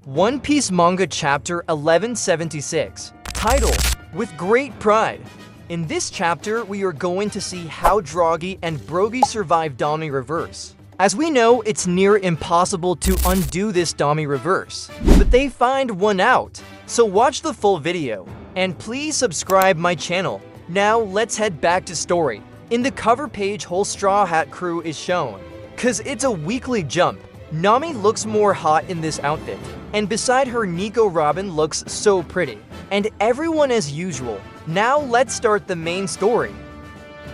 One Piece Manga Chapter 1176. Title: With Great Pride. In this chapter, we are going to see how Droggy and Brogy survive DOMIE reverse. As we know, it's near impossible to undo this DOMIE reverse, but they find one out. So watch the full video, and please subscribe my channel. Now let's head back to story. In the cover page, whole Straw Hat crew is shown. Cause it's a weekly jump. Nami looks more hot in this outfit, and beside her Nico Robin looks so pretty. And everyone as usual. Now let's start the main story.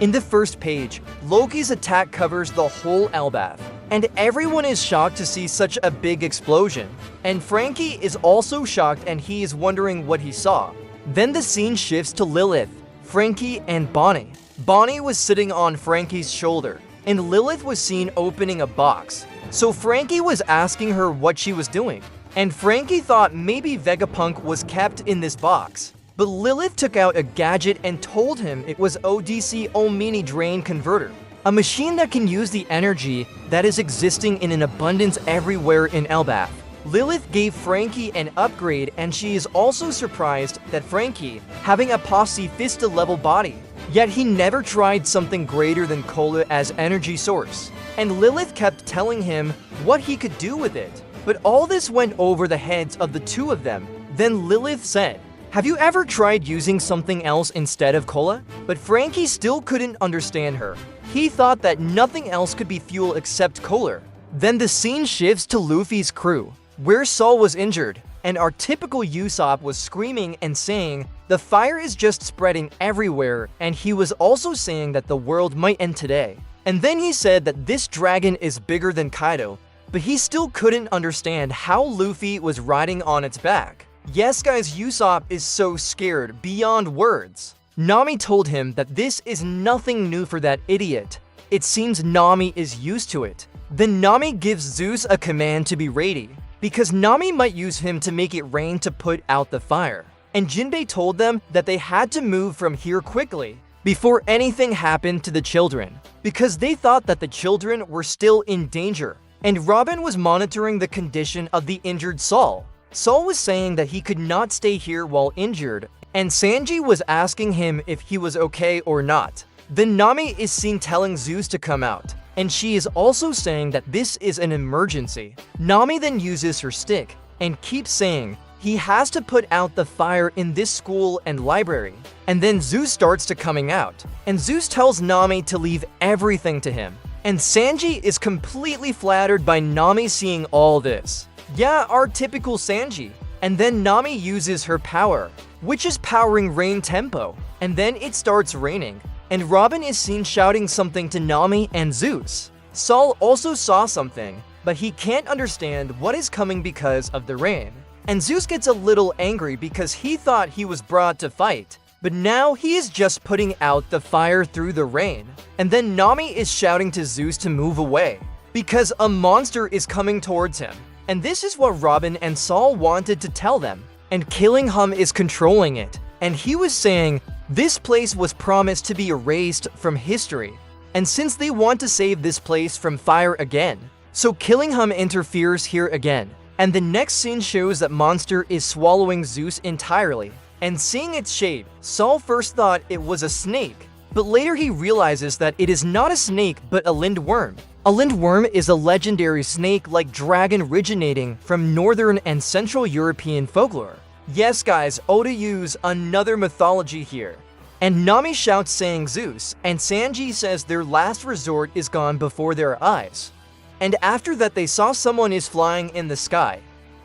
In the first page, Loki's attack covers the whole Elbaf, and everyone is shocked to see such a big explosion. And Frankie is also shocked and he is wondering what he saw. Then the scene shifts to Lilith, Frankie, and Bonnie. Bonnie was sitting on Frankie's shoulder, and Lilith was seen opening a box. So Frankie was asking her what she was doing, and Frankie thought maybe Vegapunk was kept in this box. But Lilith took out a gadget and told him it was ODC Omni Drain Converter, a machine that can use the energy that is existing in an abundance everywhere in Elbaf. Lilith gave Frankie an upgrade, and she is also surprised that Frankie, having a Pacifista level body, yet he never tried something greater than Cola as energy source. And Lilith kept telling him what he could do with it. But all this went over the heads of the two of them. Then Lilith said, "Have you ever tried using something else instead of Cola?" But Frankie still couldn't understand her. He thought that nothing else could be fuel except Cola. Then the scene shifts to Luffy's crew, where Sol was injured, and our typical Usopp was screaming and saying, "The fire is just spreading everywhere," and he was also saying that the world might end today. And then he said that this dragon is bigger than Kaido, but he still couldn't understand how Luffy was riding on its back. Yes guys, Usopp is so scared beyond words. Nami told him that this is nothing new for that idiot. It seems Nami is used to it. Then Nami gives Zeus a command to be ready, because Nami might use him to make it rain to put out the fire. And Jinbei told them that they had to move from here quickly before anything happened to the children, because they thought that the children were still in danger. And Robin was monitoring the condition of the injured Sol. Sol was saying that he could not stay here while injured, and Sanji was asking him if he was okay or not. Then Nami is seen telling Zeus to come out, and she is also saying that this is an emergency. Nami then uses her stick and keeps saying he has to put out the fire in this school and library. And then Zeus starts to coming out, and Zeus tells Nami to leave everything to him. And Sanji is completely flattered by Nami seeing all this. Yeah, our typical Sanji. And then Nami uses her power, which is powering rain tempo. And then it starts raining, and Robin is seen shouting something to Nami and Zeus. Sol also saw something, but he can't understand what is coming because of the rain. And Zeus gets a little angry because he thought he was brought to fight, but now he is just putting out the fire through the rain. And then Nami is shouting to Zeus to move away, because a monster is coming towards him. And this is what Robin and Sol wanted to tell them. And Killingham is controlling it, and he was saying this place was promised to be erased from history. And since they want to save this place from fire again, so Killingham interferes here again. And the next scene shows that monster is swallowing Zeus entirely. And seeing its shape, Sol first thought it was a snake, but later he realizes that it is not a snake but a lindworm. A lindworm is a legendary snake-like dragon originating from Northern and Central European folklore. Yes guys, Oda use another mythology here. And Nami shouts saying Zeus, and Sanji says their last resort is gone before their eyes. And after that they saw someone is flying in the sky.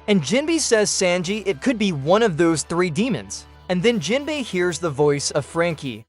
And Jinbei says Sanji it could be one of those three demons. And then Jinbei hears the voice of Frankie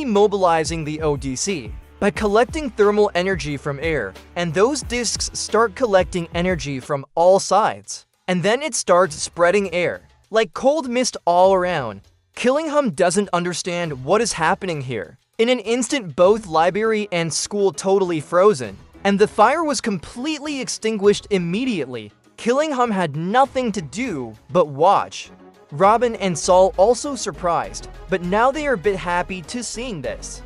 mobilizing the ODC by collecting thermal energy from air, and those discs start collecting energy from all sides. And then it starts spreading air, like cold mist all around. Killingham doesn't understand what is happening here. In an instant, both library and school totally frozen, and the fire was completely extinguished immediately. Killingham had nothing to do but watch. Robin and Sol also surprised, but now they are a bit happy to seeing this.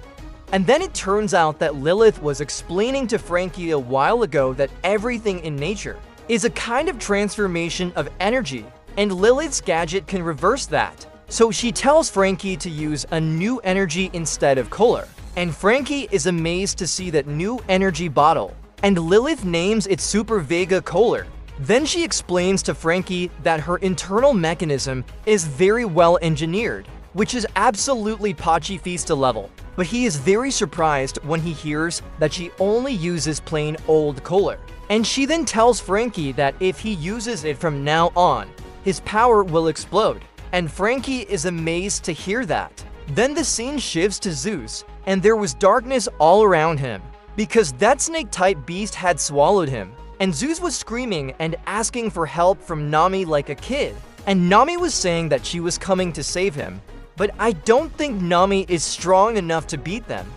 And then it turns out that Lilith was explaining to Frankie a while ago that everything in nature, is a kind of transformation of energy, and Lilith's gadget can reverse that. So she tells Frankie to use a new energy instead of color, and Frankie is amazed to see that new energy bottle, and Lilith names it Super Vega Color. Then she explains to Frankie that her internal mechanism is very well engineered, which is absolutely Pachifista level, but he is very surprised when he hears that she only uses plain old color. And she then tells Frankie that if he uses it from now on, his power will explode, and Frankie is amazed to hear that. Then the scene shifts to Zeus, and there was darkness all around him, because that snake-type beast had swallowed him. And Zeus was screaming and asking for help from Nami like a kid. And Nami was saying that she was coming to save him. But I don't think Nami is strong enough to beat them.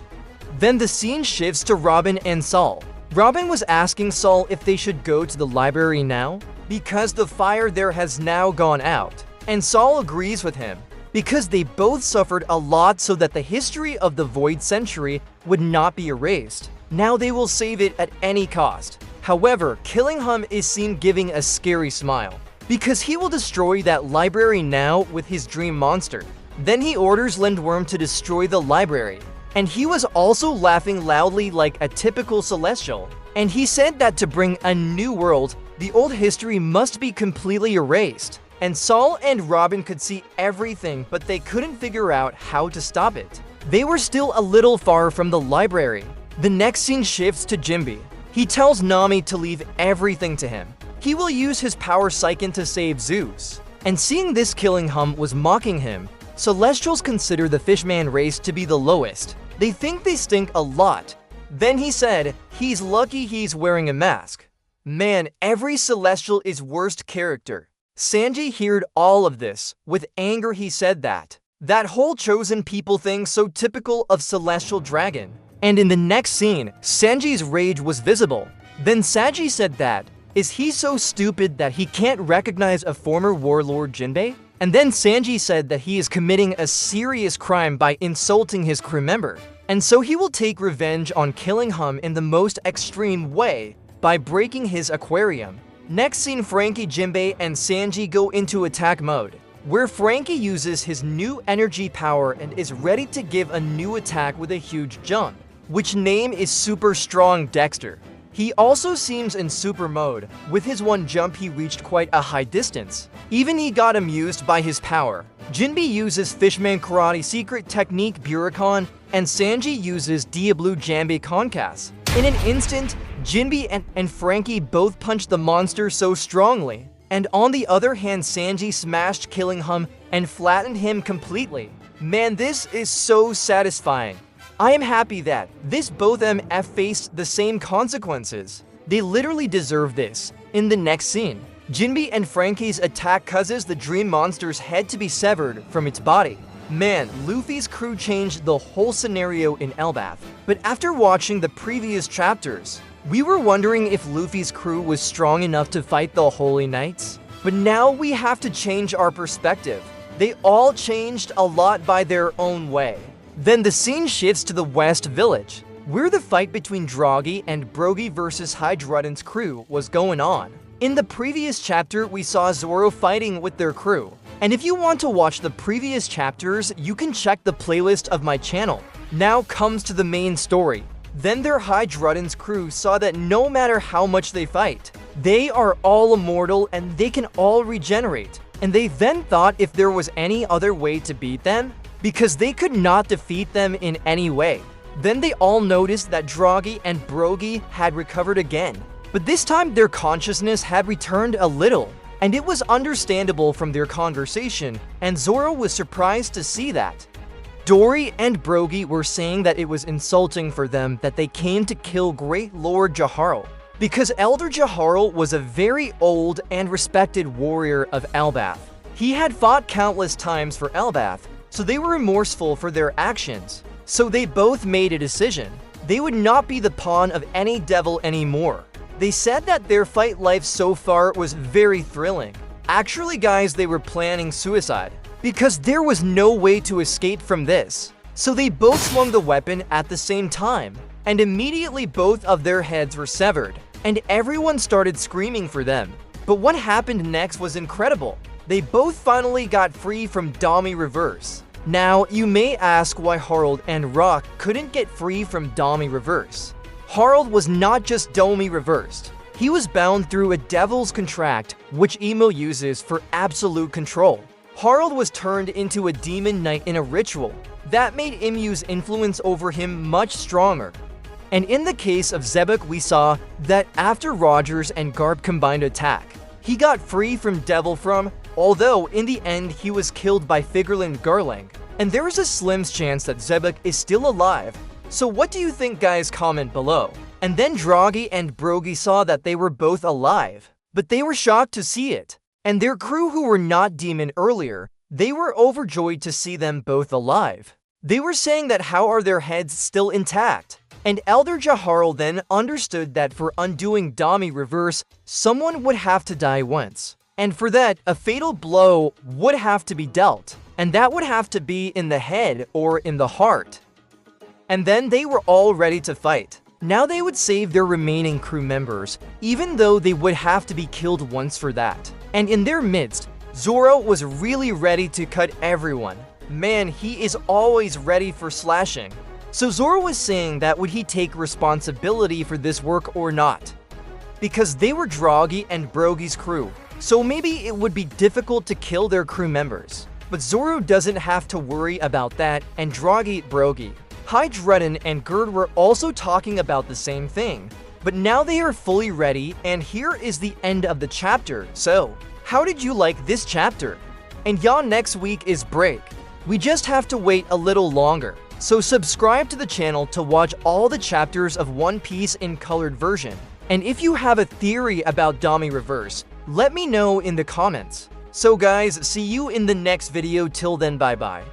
Then the scene shifts to Robin and Saul. Robin was asking Saul if they should go to the library now, because the fire there has now gone out. And Saul agrees with him, because they both suffered a lot so that the history of the Void Century would not be erased. Now they will save it at any cost. However, Killingham is seen giving a scary smile, because he will destroy that library now with his dream monster. Then he orders Lindworm to destroy the library, and he was also laughing loudly like a typical Celestial. And he said that to bring a new world, the old history must be completely erased. And Saul and Robin could see everything, but they couldn't figure out how to stop it. They were still a little far from the library. The next scene shifts to Jinbe. He tells Nami to leave everything to him. He will use his power Psyken to save Zeus. And seeing this, Killingham was mocking him. Celestials consider the Fishman race to be the lowest. They think they stink a lot. Then he said, he's lucky he's wearing a mask. Man, every Celestial is worst character. Sanji heard all of this. With anger he said that. That whole chosen people thing so typical of Celestial Dragon. And in the next scene, Sanji's rage was visible. Then Saji said that, is he so stupid that he can't recognize a former warlord Jinbe? And then Sanji said that he is committing a serious crime by insulting his crew member. And so he will take revenge on Killingham in the most extreme way by breaking his aquarium. Next scene, Frankie, Jinbe, and Sanji go into attack mode, where Frankie uses his new energy power and is ready to give a new attack with a huge jump, which name is Super Strong Dexter. He also seems in super mode. With his one jump he reached quite a high distance. Even he got amused by his power. Jinbe uses Fishman Karate Secret Technique Buricon, and Sanji uses Diablo Jambe Concass. In an instant, Jinbe and Frankie both punched the monster so strongly. And on the other hand, Sanji smashed Killingham and flattened him completely. Man, this is so satisfying. I am happy that this both MF faced the same consequences. They literally deserve this. In the next scene, Jinbe and Frankie's attack causes the dream monster's head to be severed from its body. Man, Luffy's crew changed the whole scenario in Elbaf. But after watching the previous chapters, we were wondering if Luffy's crew was strong enough to fight the Holy Knights. But now we have to change our perspective. They all changed a lot by their own way. Then the scene shifts to the West Village, where the fight between Droghi and Brogy versus Hydrudden's crew was going on. In the previous chapter, we saw Zoro fighting with their crew. And if you want to watch the previous chapters, you can check the playlist of my channel. Now comes to the main story. Then their Hydrudden's crew saw that no matter how much they fight, they are all immortal and they can all regenerate. And they then thought if there was any other way to beat them, because they could not defeat them in any way. Then they all noticed that Droghi and Brogy had recovered again. But this time their consciousness had returned a little, and it was understandable from their conversation, and Zoro was surprised to see that. Dory and Brogy were saying that it was insulting for them that they came to kill Great Lord Jaharl, because Elder Jaharl was a very old and respected warrior of Elbaf. He had fought countless times for Elbaf, so they were remorseful for their actions. So they both made a decision. They would not be the pawn of any devil anymore. They said that their fight life so far was very thrilling. Actually, guys, they were planning suicide, because there was no way to escape from this. So they both swung the weapon at the same time, and immediately both of their heads were severed. and everyone started screaming for them. But what happened next was incredible. They both finally got free from DOMIE reverse. Now, you may ask why Harold and Rock couldn't get free from DOMIE reverse. Harold was not just DOMIE reversed. He was bound through a devil's contract, which Emo uses for absolute control. Harold was turned into a demon knight in a ritual that made IMU'S influence over him much stronger. And in the case of Zebek, we saw that after Rogers and Garp combined attack, he got free from Devil From, although in the end he was killed by Figurlin Garlang. And there is a slim chance that Zebek is still alive. So what do you think, guys? Comment below. And then Droggy and Brogy saw that they were both alive, but they were shocked to see it. And their crew, who were not demon earlier, they were overjoyed to see them both alive. They were saying that how are their heads still intact? And Elder Jaharl then understood that for undoing DOMIE reverse, someone would have to die once. And for that, a fatal blow would have to be dealt. And that would have to be in the head or in the heart. And then they were all ready to fight. Now they would save their remaining crew members, even though they would have to be killed once for that. And in their midst, Zoro was really ready to cut everyone. Man, he is always ready for slashing. So Zoro was saying that would he take responsibility for this work or not? Because they were Droggy and Brogy's crew, so maybe it would be difficult to kill their crew members. But Zoro doesn't have to worry about that, and Droggy, Brogy, Hydredden, and Gerd were also talking about the same thing. But now they are fully ready, and here is the end of the chapter. So, how did you like this chapter? And yeah, next week is break. We just have to wait a little longer. So subscribe to the channel to watch all the chapters of One Piece in colored version. And if you have a theory about DOMIE reverse, let me know in the comments. So guys, see you in the next video. Till then, bye bye.